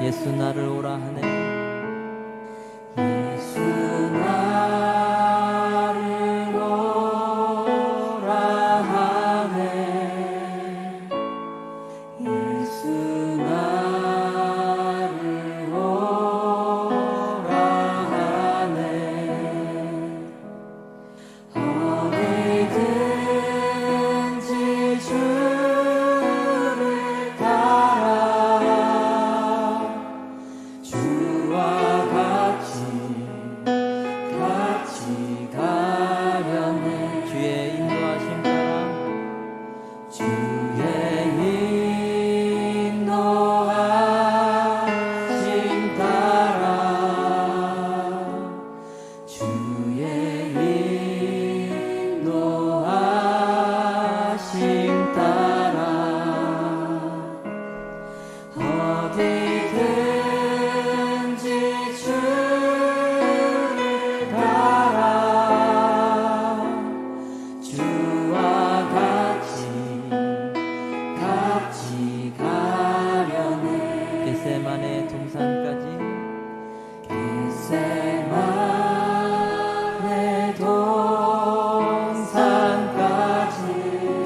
예수 나를 오라 하네. 예수 나를 오라 하네. 예수 나를 오라 하네. 어디든지 주를 따라 주와 같이 가려네. 주의 인도하심 따라 주의 인도하심 따라 주의 인도하심 따라 어디든지 주를 따라 주와 같이 가려네. 겟세마네 동산까지 겟세마네 동산까지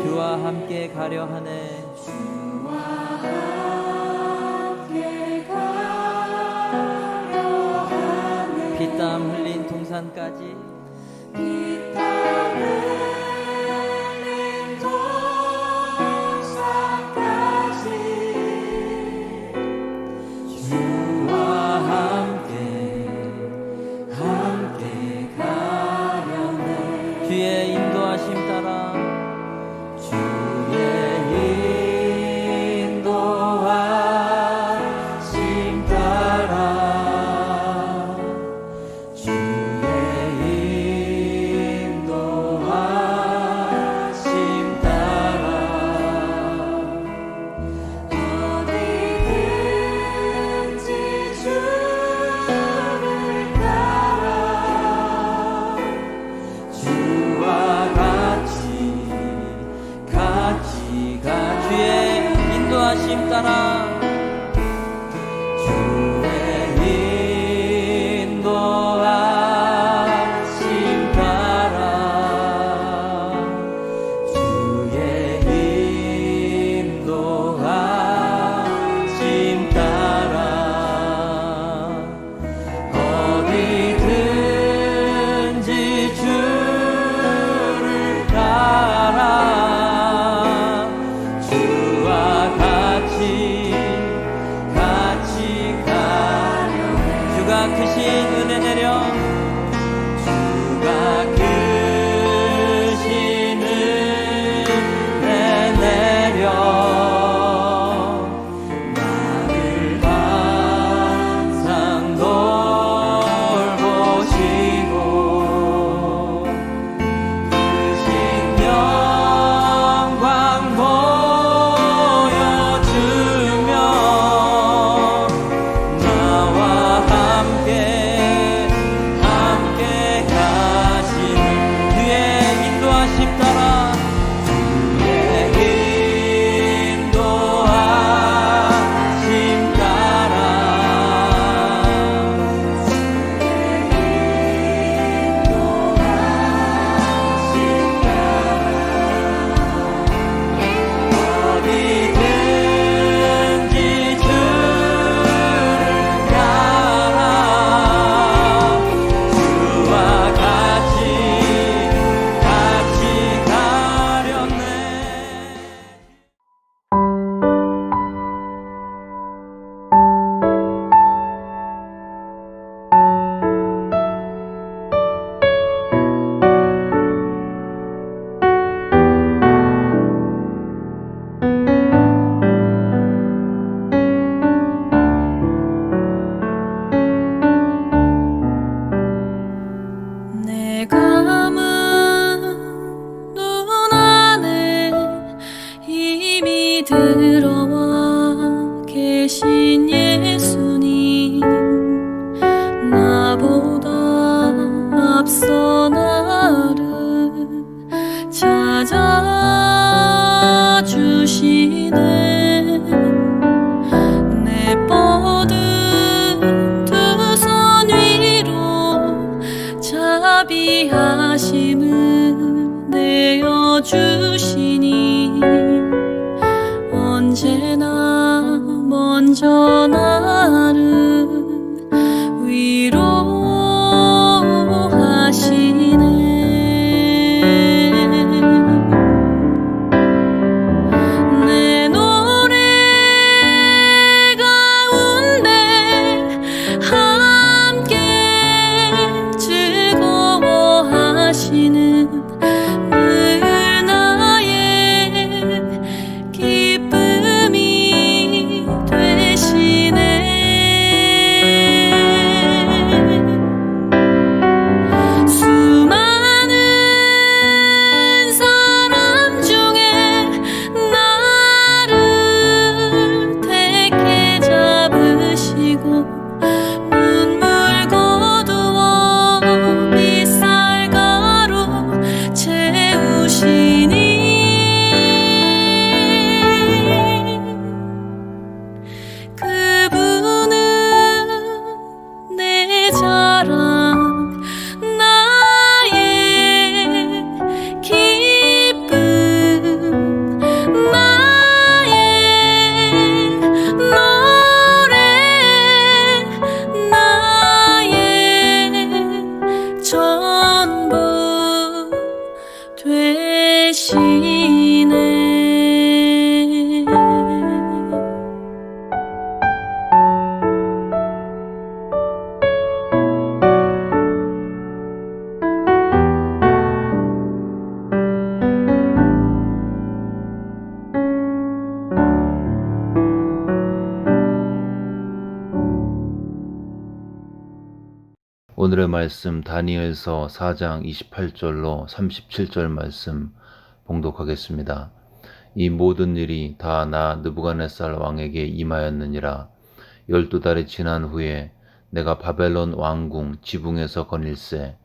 주와 함께 가려 하네. 주와 함께 가려 하네. 피땀 흘린 동산까지 피땀 흘린 동산까지 주와 함께 가려네. 주의 인도하심 따라 주의 인도하심 따라 주의 인도하심 따라 어디든지 주를 따라 주와 같이 주의 인도하심 따라 주의 인도하심 따라 주의 인도하심 따라 어디든지 주를 따라 주와 같이 가려네. 주가 크신 은혜 내려 주가 크신 은혜 내려 나를 항상 돌보시고 크신 영광 보여주며 나와 함께 귀하심을 내어주시니 언제나 먼저 나를 위로하시네. 내 노래 가운데 함께 즐거워하시는 늘 나의 기쁨이 되시네. 수많은 사람 중에 나를 택해 잡으시고 눈물 거두어 빛살가루 채우시니 그분은 내 자랑 나의 기쁨 나의 노래 나의 전부 되시네. 오늘의 말씀 다니엘서 4장 28절로 37절 말씀 봉독하겠습니다. 이 모든 일이 다 나 느부갓네살 왕에게 임하였느니라. 12달이 지난 후에 내가 바벨론 왕궁 지붕에서 거닐세.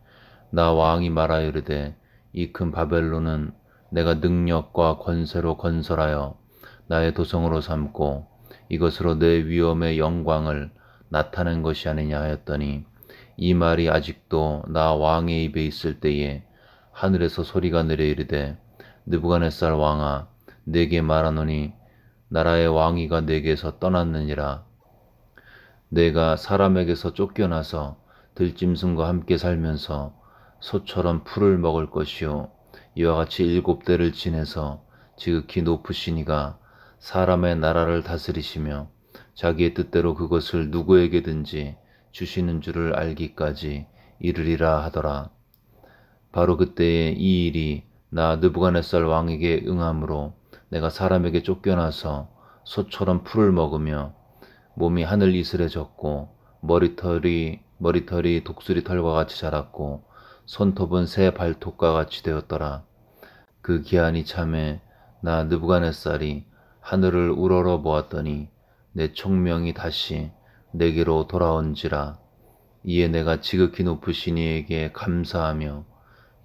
나 왕이 말하여 이르되 이 큰 바벨론은 내가 능력과 권세로 건설하여 나의 도성으로 삼고 이것으로 내 위엄의 영광을 나타낸 것이 아니냐 하였더니 이 말이 아직도 나 왕의 입에 있을 때에 하늘에서 소리가 내려 이르되 느부갓네살 왕아 내게 말하노니 나라의 왕위가 내게서 떠났느니라. 내가 사람에게서 쫓겨나서 들짐승과 함께 살면서 소처럼 풀을 먹을 것이요 이와 같이 7대를 지내서 지극히 높으신 이가 사람의 나라를 다스리시며 자기의 뜻대로 그것을 누구에게든지 주시는 줄을 알기까지 이르리라 하더라. 바로 그때에 이 일이 나 느부갓네살 왕에게 응함으로 내가 사람에게 쫓겨나서 소처럼 풀을 먹으며 몸이 하늘 이슬에 젖고 머리털이 독수리 털과 같이 자랐고 손톱은 새 발톱과 같이 되었더라. 그 기한이 참에 나 느부갓네살이 하늘을 우러러 보았더니 내 총명이 다시 내게로 돌아온지라. 이에 내가 지극히 높으신 이에게 감사하며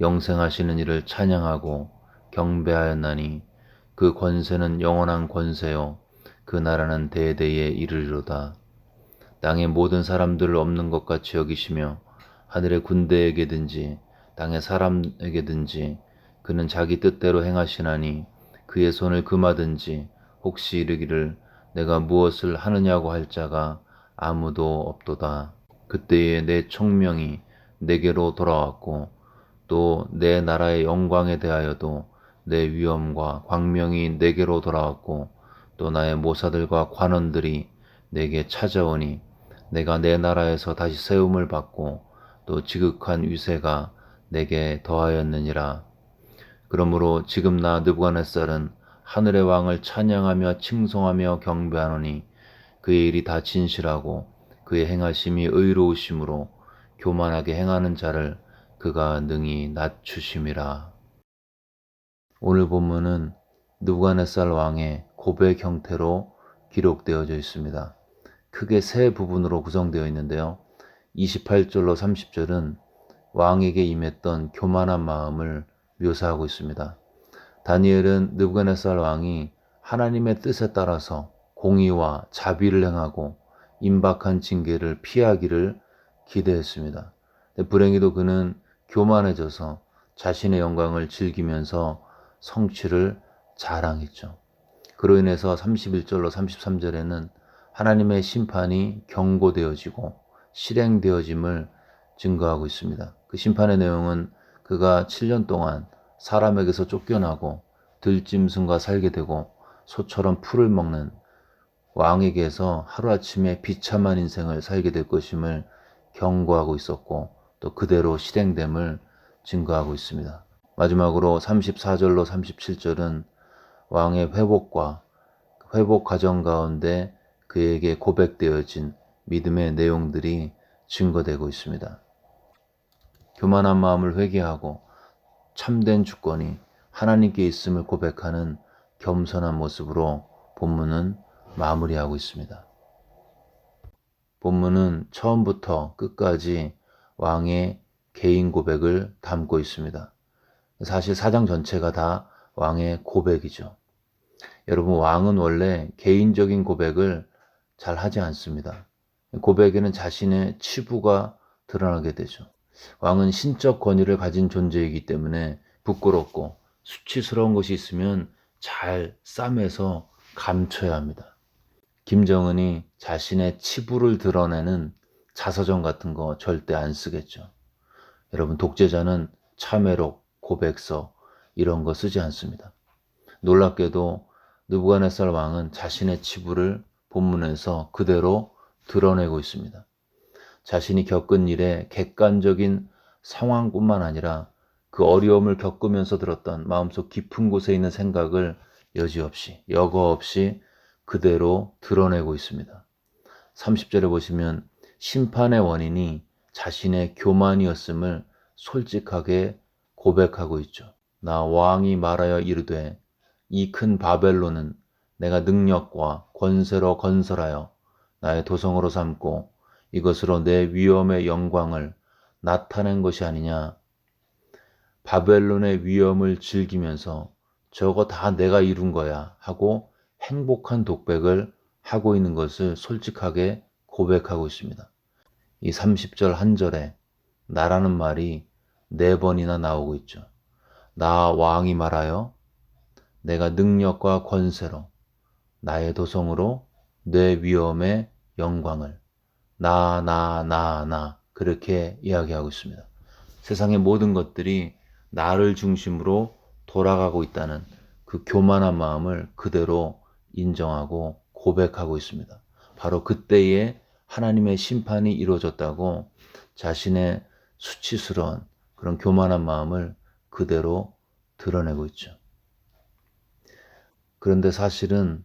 영생하시는 이를 찬양하고 경배하였나니 그 권세는 영원한 권세요 그 나라는 대대에 이르리로다. 땅의 모든 사람들을 없는 것 같이 여기시며 하늘의 군대에게든지 땅의 사람에게든지 그는 자기 뜻대로 행하시나니 그의 손을 금하든지 혹시 이르기를 내가 무엇을 하느냐고 할 자가 아무도 없도다. 그때에 내 총명이 내게로 돌아왔고 또 내 나라의 영광에 대하여도 내 위엄과 광명이 내게로 돌아왔고 또 나의 모사들과 관원들이 내게 찾아오니 내가 내 나라에서 다시 세움을 받고 또 지극한 위세가 내게 더하였느니라. 그러므로 지금 나 느부갓네살은 하늘의 왕을 찬양하며 칭송하며 경배하노니 그의 일이 다 진실하고 그의 행하심이 의로우심으로 교만하게 행하는 자를 그가 능히 낮추심이라. 오늘 본문은 느부갓네살 왕의 고백 형태로 기록되어져 있습니다. 크게 세 부분으로 구성되어 있는데요. 28절로 30절은 왕에게 임했던 교만한 마음을 묘사하고 있습니다. 다니엘은 느부갓네살 왕이 하나님의 뜻에 따라서 공의와 자비를 행하고 임박한 징계를 피하기를 기대했습니다. 불행히도 그는 교만해져서 자신의 영광을 즐기면서 성취를 자랑했죠. 그로 인해서 31절로 33절에는 하나님의 심판이 경고되어지고 실행되어짐을 증거하고 있습니다. 그 심판의 내용은 그가 7년 동안 사람에게서 쫓겨나고 들짐승과 살게 되고 소처럼 풀을 먹는 왕에게서 하루아침에 비참한 인생을 살게 될 것임을 경고하고 있었고 또 그대로 실행됨을 증거하고 있습니다. 마지막으로 34절로 37절은 왕의 회복과 회복 과정 가운데 그에게 고백되어진 믿음의 내용들이 증거되고 있습니다. 교만한 마음을 회개하고 참된 주권이 하나님께 있음을 고백하는 겸손한 모습으로 본문은 마무리하고 있습니다. 본문은 처음부터 끝까지 왕의 개인 고백을 담고 있습니다. 사실 4장 전체가 다 왕의 고백이죠. 여러분, 왕은 원래 개인적인 고백을 잘 하지 않습니다. 고백에는 자신의 치부가 드러나게 되죠. 왕은 신적 권위를 가진 존재이기 때문에 부끄럽고 수치스러운 것이 있으면 잘 싸매서 감춰야 합니다. 김정은이 자신의 치부를 드러내는 자서전 같은 거 절대 안 쓰겠죠. 여러분, 독재자는 참회록, 고백서 이런 거 쓰지 않습니다. 놀랍게도 느부갓네살 왕은 자신의 치부를 본문에서 그대로 드러내고 있습니다. 자신이 겪은 일의 객관적인 상황뿐만 아니라 그 어려움을 겪으면서 들었던 마음속 깊은 곳에 있는 생각을 여지없이, 여과 없이 그대로 드러내고 있습니다. 30절에 보시면 심판의 원인이 자신의 교만이었음을 솔직하게 고백하고 있죠. 나 왕이 말하여 이르되 이 큰 바벨론은 내가 능력과 권세로 건설하여 나의 도성으로 삼고 이것으로 내 위엄의 영광을 나타낸 것이 아니냐. 바벨론의 위엄을 즐기면서 저거 다 내가 이룬 거야 하고 행복한 독백을 하고 있는 것을 솔직하게 고백하고 있습니다. 이 30절 한 절에 나라는 말이 4번이나 나오고 있죠. 나 왕이 말하여 내가 능력과 권세로 나의 도성으로 내 위엄의 영광을 나 그렇게 이야기하고 있습니다. 세상의 모든 것들이 나를 중심으로 돌아가고 있다는 그 교만한 마음을 그대로 인정하고 고백하고 있습니다. 바로 그때에 하나님의 심판이 이루어졌다고 자신의 수치스러운 그런 교만한 마음을 그대로 드러내고 있죠. 그런데 사실은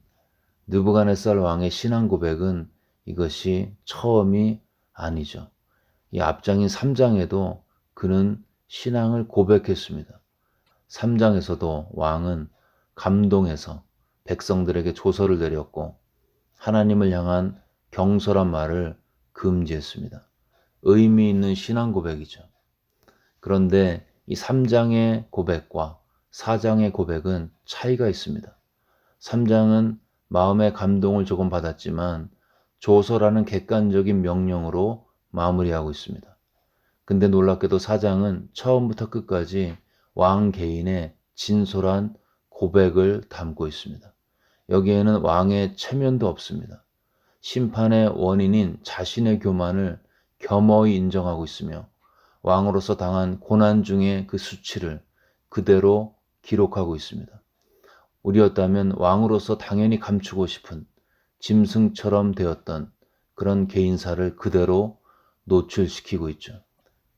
느부갓네살 왕의 신앙 고백은 이것이 처음이 아니죠. 이 앞장인 3장에도 그는 신앙을 고백했습니다. 3장에서도 왕은 감동해서 백성들에게 조서를 내렸고 하나님을 향한 경솔한 말을 금지했습니다. 의미 있는 신앙 고백이죠. 그런데 이 3장의 고백과 4장의 고백은 차이가 있습니다. 3장은 마음의 감동을 조금 받았지만 조서라는 객관적인 명령으로 마무리하고 있습니다. 근데 놀랍게도 4장은 처음부터 끝까지 왕 개인의 진솔한 고백을 담고 있습니다. 여기에는 왕의 체면도 없습니다. 심판의 원인인 자신의 교만을 겸허히 인정하고 있으며 왕으로서 당한 고난 중의 그 수치를 그대로 기록하고 있습니다. 우리였다면 왕으로서 당연히 감추고 싶은 짐승처럼 되었던 그런 개인사를 그대로 노출시키고 있죠.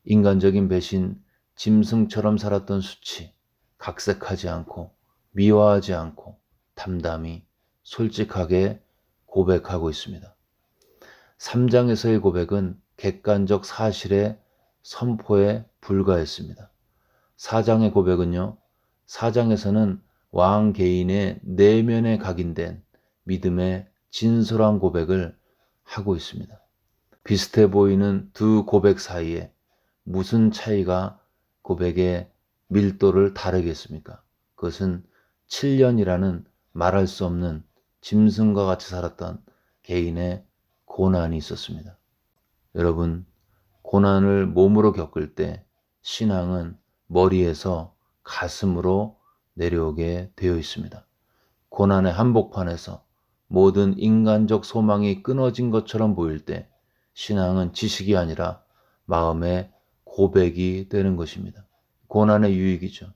인간적인 배신, 짐승처럼 살았던 수치, 각색하지 않고 미화하지 않고 담담히 솔직하게 고백하고 있습니다. 3장에서의 고백은 객관적 사실의 선포에 불과했습니다. 4장의 고백은요, 4장에서는 왕 개인의 내면에 각인된 믿음의 진솔한 고백을 하고 있습니다. 비슷해 보이는 두 고백 사이에 무슨 차이가 고백의 밀도를 다르게 했습니까? 그것은 7년이라는 말할 수 없는 짐승과 같이 살았던 개인의 고난이 있었습니다. 여러분, 고난을 몸으로 겪을 때 신앙은 머리에서 가슴으로 내려오게 되어 있습니다. 고난의 한복판에서 모든 인간적 소망이 끊어진 것처럼 보일 때 신앙은 지식이 아니라 마음의 고백이 되는 것입니다. 고난의 유익이죠.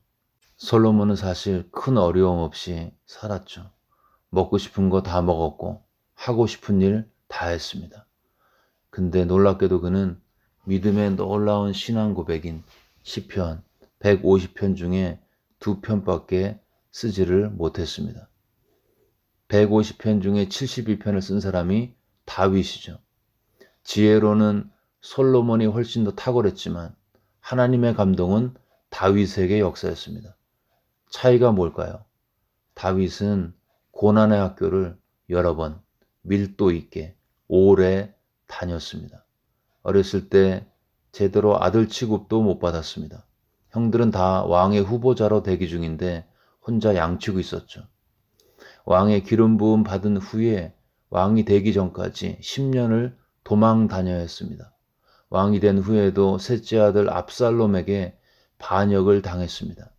솔로몬은 사실 큰 어려움 없이 살았죠. 먹고 싶은 거 다 먹었고 하고 싶은 일 다 했습니다. 근데 놀랍게도 그는 믿음의 놀라운 신앙 고백인 시편 150편 중에 2편밖에 쓰지를 못했습니다. 150편 중에 72편을 쓴 사람이 다윗이죠. 지혜로는 솔로몬이 훨씬 더 탁월했지만 하나님의 감동은 다윗에게 역사였습니다. 차이가 뭘까요? 다윗은 고난의 학교를 여러 번 밀도 있게 오래 다녔습니다. 어렸을 때 제대로 아들 취급도 못 받았습니다. 형들은 다 왕의 후보자로 대기 중인데 혼자 양치고 있었죠. 왕의 기름 부음 받은 후에 왕이 되기 전까지 10년을 도망 다녀야 했습니다. 왕이 된 후에도 셋째 아들 압살롬에게 반역을 당했습니다.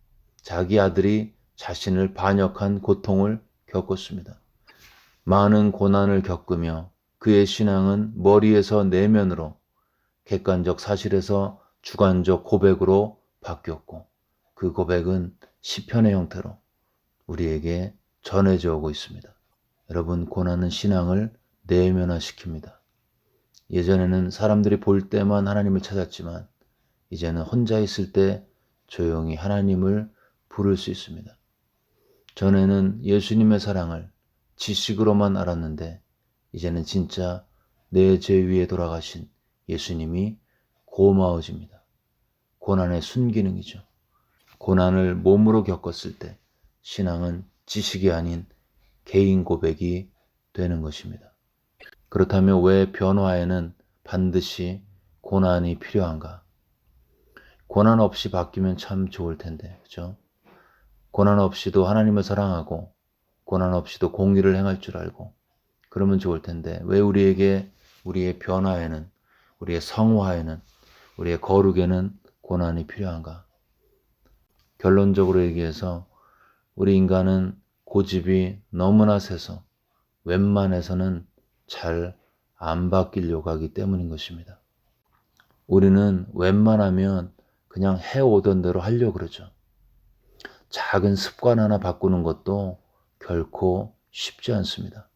자기 아들이 자신을 반역한 고통을 겪었습니다. 많은 고난을 겪으며 그의 신앙은 머리에서 내면으로 객관적 사실에서 주관적 고백으로 바뀌었고 그 고백은 시편의 형태로 우리에게 전해져 오고 있습니다. 여러분, 고난은 신앙을 내면화시킵니다. 예전에는 사람들이 볼 때만 하나님을 찾았지만 이제는 혼자 있을 때 조용히 하나님을 부를 수 있습니다. 전에는 예수님의 사랑을 지식으로만 알았는데 이제는 진짜 내 죄 위에 돌아가신 예수님이 고마워집니다. 고난의 순기능이죠. 고난을 몸으로 겪었을 때 신앙은 지식이 아닌 개인 고백이 되는 것입니다. 그렇다면 왜 변화에는 반드시 고난이 필요한가? 고난 없이 바뀌면 참 좋을 텐데, 그죠? 고난 없이도 하나님을 사랑하고 고난 없이도 공의를 행할 줄 알고 그러면 좋을 텐데 왜 우리에게 우리의 변화에는, 우리의 성화에는, 우리의 거룩에는 고난이 필요한가? 결론적으로 얘기해서 우리 인간은 고집이 너무나 세서 웬만해서는 잘 안 바뀌려고 하기 때문인 것입니다. 우리는 웬만하면 그냥 해오던 대로 하려고 그러죠. 작은 습관 하나 바꾸는 것도 결코 쉽지 않습니다.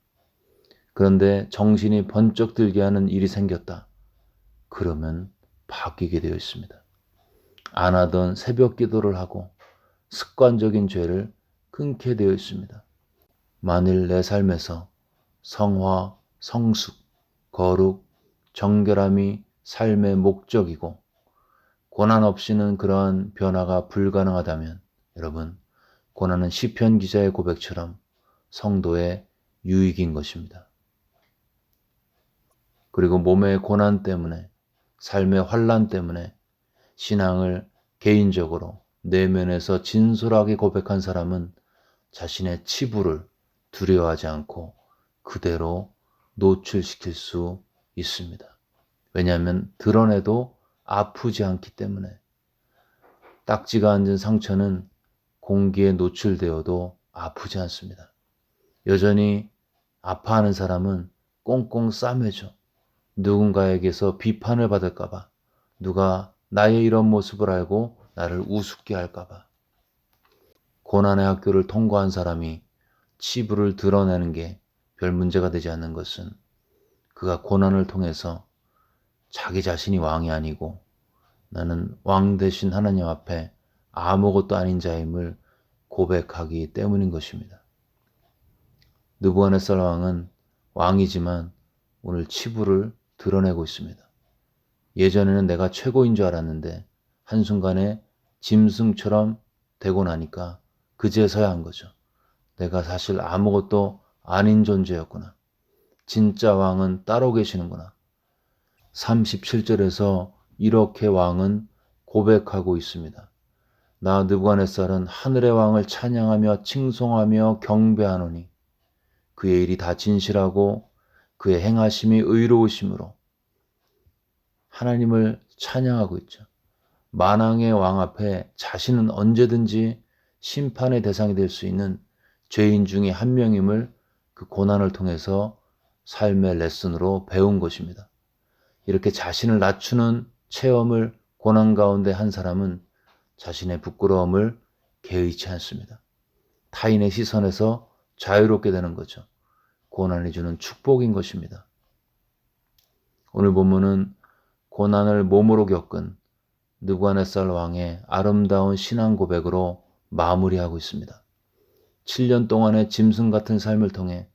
그런데 정신이 번쩍 들게 하는 일이 생겼다. 그러면 바뀌게 되어 있습니다. 안 하던 새벽 기도를 하고 습관적인 죄를 끊게 되어 있습니다. 만일 내 삶에서 성화, 성숙, 거룩, 정결함이 삶의 목적이고 고난 없이는 그러한 변화가 불가능하다면 여러분, 고난은 시편 기자의 고백처럼 성도의 유익인 것입니다. 그리고 몸의 고난 때문에, 삶의 환난 때문에 신앙을 개인적으로 내면에서 진솔하게 고백한 사람은 자신의 치부를 두려워하지 않고 그대로 노출시킬 수 있습니다. 왜냐하면 드러내도 아프지 않기 때문에. 딱지가 앉은 상처는 공기에 노출되어도 아프지 않습니다. 여전히 아파하는 사람은 꽁꽁 싸매죠. 누군가에게서 비판을 받을까봐, 누가 나의 이런 모습을 알고 나를 우습게 할까봐. 고난의 학교를 통과한 사람이 치부를 드러내는 게 별 문제가 되지 않는 것은 그가 고난을 통해서 자기 자신이 왕이 아니고 나는 왕 대신 하나님 앞에 아무것도 아닌 자임을 고백하기 때문인 것입니다. 느부갓네살 왕은 왕이지만 오늘 치부를 드러내고 있습니다. 예전에는 내가 최고인 줄 알았는데 한순간에 짐승처럼 되고 나니까 그제서야 한 거죠. 내가 사실 아무것도 아닌 존재였구나. 진짜 왕은 따로 계시는구나. 37절에서 이렇게 왕은 고백하고 있습니다. 나 느부갓네살은 하늘의 왕을 찬양하며 칭송하며 경배하노니 그의 일이 다 진실하고 그의 행하심이 의로우심으로 하나님을 찬양하고 있죠. 만왕의 왕 앞에 자신은 언제든지 심판의 대상이 될 수 있는 죄인 중에 한 명임을 그 고난을 통해서 삶의 레슨으로 배운 것입니다. 이렇게 자신을 낮추는 체험을 고난 가운데 한 사람은 자신의 부끄러움을 개의치 않습니다. 타인의 시선에서 자유롭게 되는 거죠. 고난이 주는 축복인 것입니다. 오늘 본문은 고난을 몸으로 겪은 느부갓네살 왕의 아름다운 신앙 고백으로 마무리하고 있습니다. 7년 동안의 짐승 같은 삶을 통해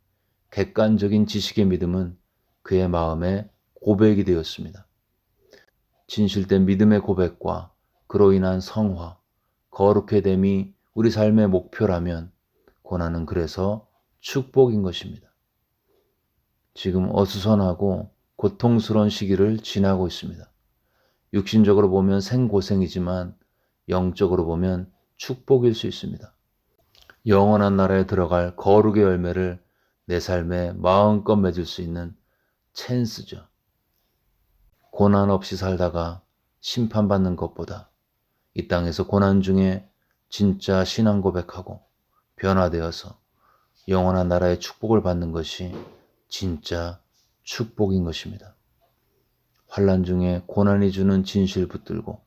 객관적인 지식의 믿음은 그의 마음에 고백이 되었습니다. 진실된 믿음의 고백과 그로 인한 성화, 거룩의 됨이 우리 삶의 목표라면 고난은 그래서 축복인 것입니다. 지금 어수선하고 고통스러운 시기를 지나고 있습니다. 육신적으로 보면 생고생이지만 영적으로 보면 축복일 수 있습니다. 영원한 나라에 들어갈 거룩의 열매를 내 삶에 마음껏 맺을 수 있는 찬스죠. 고난 없이 살다가 심판받는 것보다 이 땅에서 고난 중에 진짜 신앙 고백하고 변화되어서 영원한 나라의 축복을 받는 것이 진짜 축복인 것입니다. 환난 중에 고난이 주는 진실 붙들고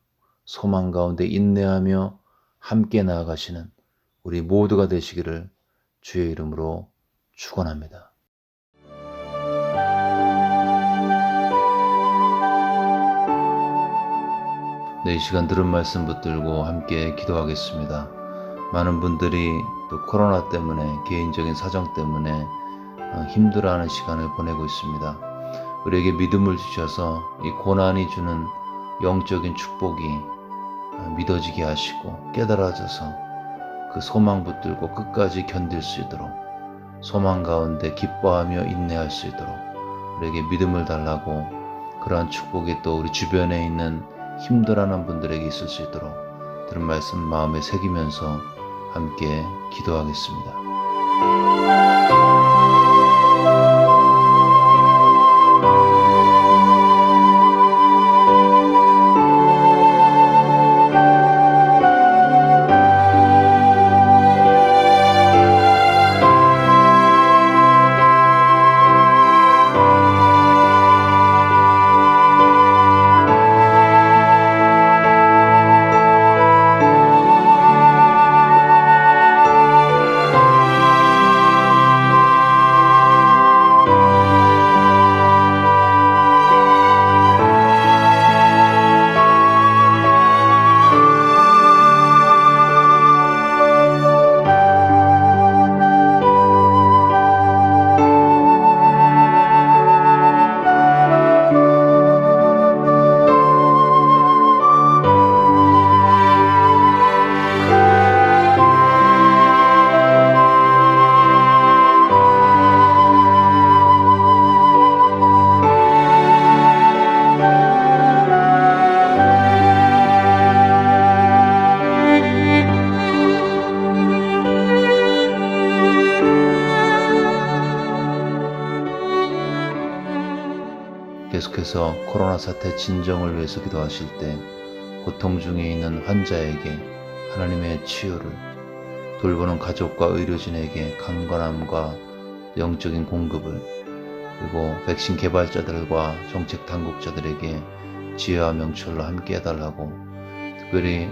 소망 가운데 인내하며 함께 나아가시는 우리 모두가 되시기를 주의 이름으로 축원합니다. 네, 이 시간 들은 말씀 붙들고 함께 기도하겠습니다. 많은 분들이 또 코로나 때문에 개인적인 사정 때문에 힘들어하는 시간을 보내고 있습니다. 우리에게 믿음을 주셔서 이 고난이 주는 영적인 축복이 믿어지게 하시고 깨달아져서 그 소망 붙들고 끝까지 견딜 수 있도록 소망 가운데 기뻐하며 인내할 수 있도록 우리에게 믿음을 달라고 그러한 축복이 또 우리 주변에 있는 힘들어하는 분들에게 있을 수 있도록 들은 말씀 마음에 새기면서 함께 기도하겠습니다. 계속해서 코로나 사태 진정을 위해서 기도하실 때 고통 중에 있는 환자에게 하나님의 치유를, 돌보는 가족과 의료진에게 강건함과 영적인 공급을, 그리고 백신 개발자들과 정책 당국자들에게 지혜와 명철로 함께 해달라고, 특별히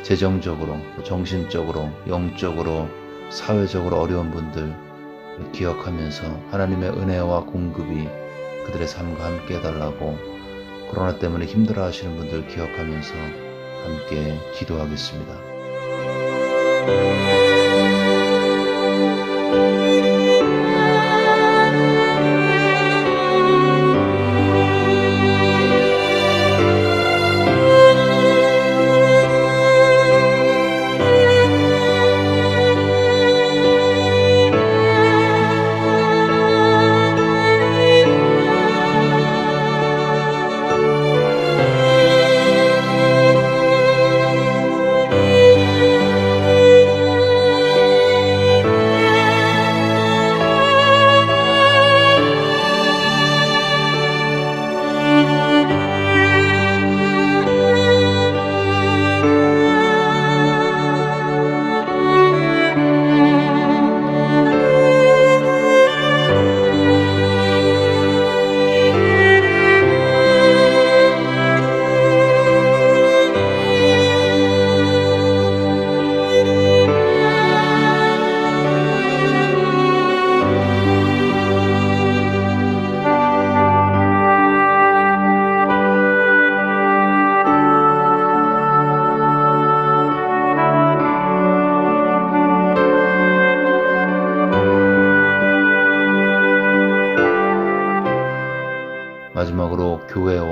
재정적으로, 정신적으로, 영적으로, 사회적으로 어려운 분들 기억하면서 하나님의 은혜와 공급이 그들의 삶과 함께 해달라고, 코로나 때문에 힘들어 하시는 분들 기억하면서 함께 기도하겠습니다.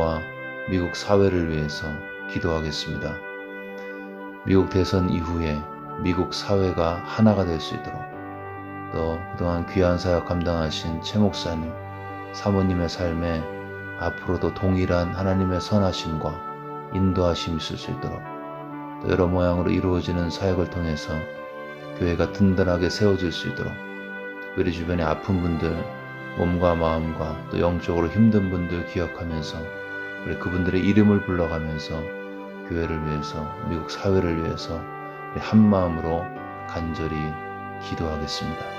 나라와 미국 사회를 위해서 기도하겠습니다. 미국 대선 이후에 미국 사회가 하나가 될 수 있도록, 또 그동안 귀한 사역 감당하신 최 목사님, 사모님의 삶에 앞으로도 동일한 하나님의 선하심과 인도하심이 있을 수 있도록, 또 여러 모양으로 이루어지는 사역을 통해서 교회가 든든하게 세워질 수 있도록, 우리 주변에 아픈 분들, 몸과 마음과 또 영적으로 힘든 분들 기억하면서 우리 그분들의 이름을 불러가면서 교회를 위해서, 미국 사회를 위해서 우리 한 마음으로 간절히 기도하겠습니다.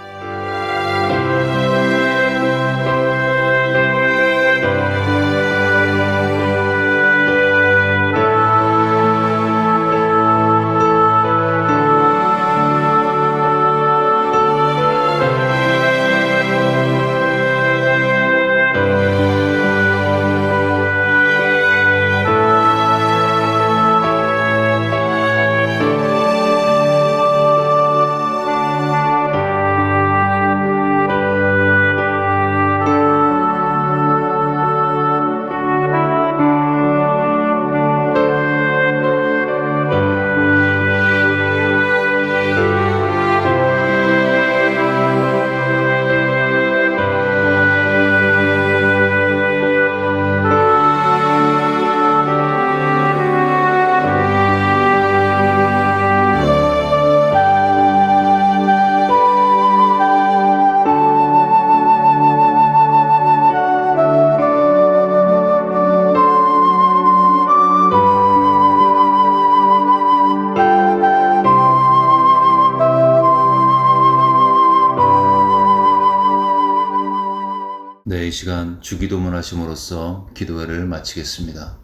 네, 이 시간 주기도문 하심으로써 기도회를 마치겠습니다.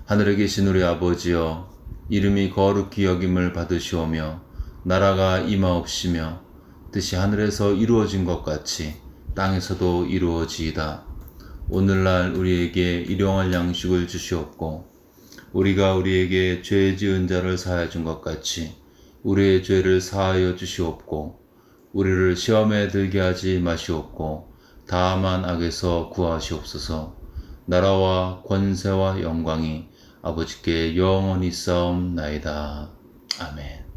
하늘에 계신 우리 아버지여, 이름이 거룩히 여김을 받으시오며 나라가 임하옵시며 뜻이 하늘에서 이루어진 것 같이 땅에서도 이루어지이다. 오늘날 우리에게 일용할 양식을 주시옵고, 우리가 우리에게 죄 지은 자를 사하여 준 것 같이 우리의 죄를 사하여 주시옵고, 우리를 시험에 들게 하지 마시옵고 다만 악에서 구하시옵소서. 나라와 권세와 영광이 아버지께 영원히 싸움나이다. 아멘.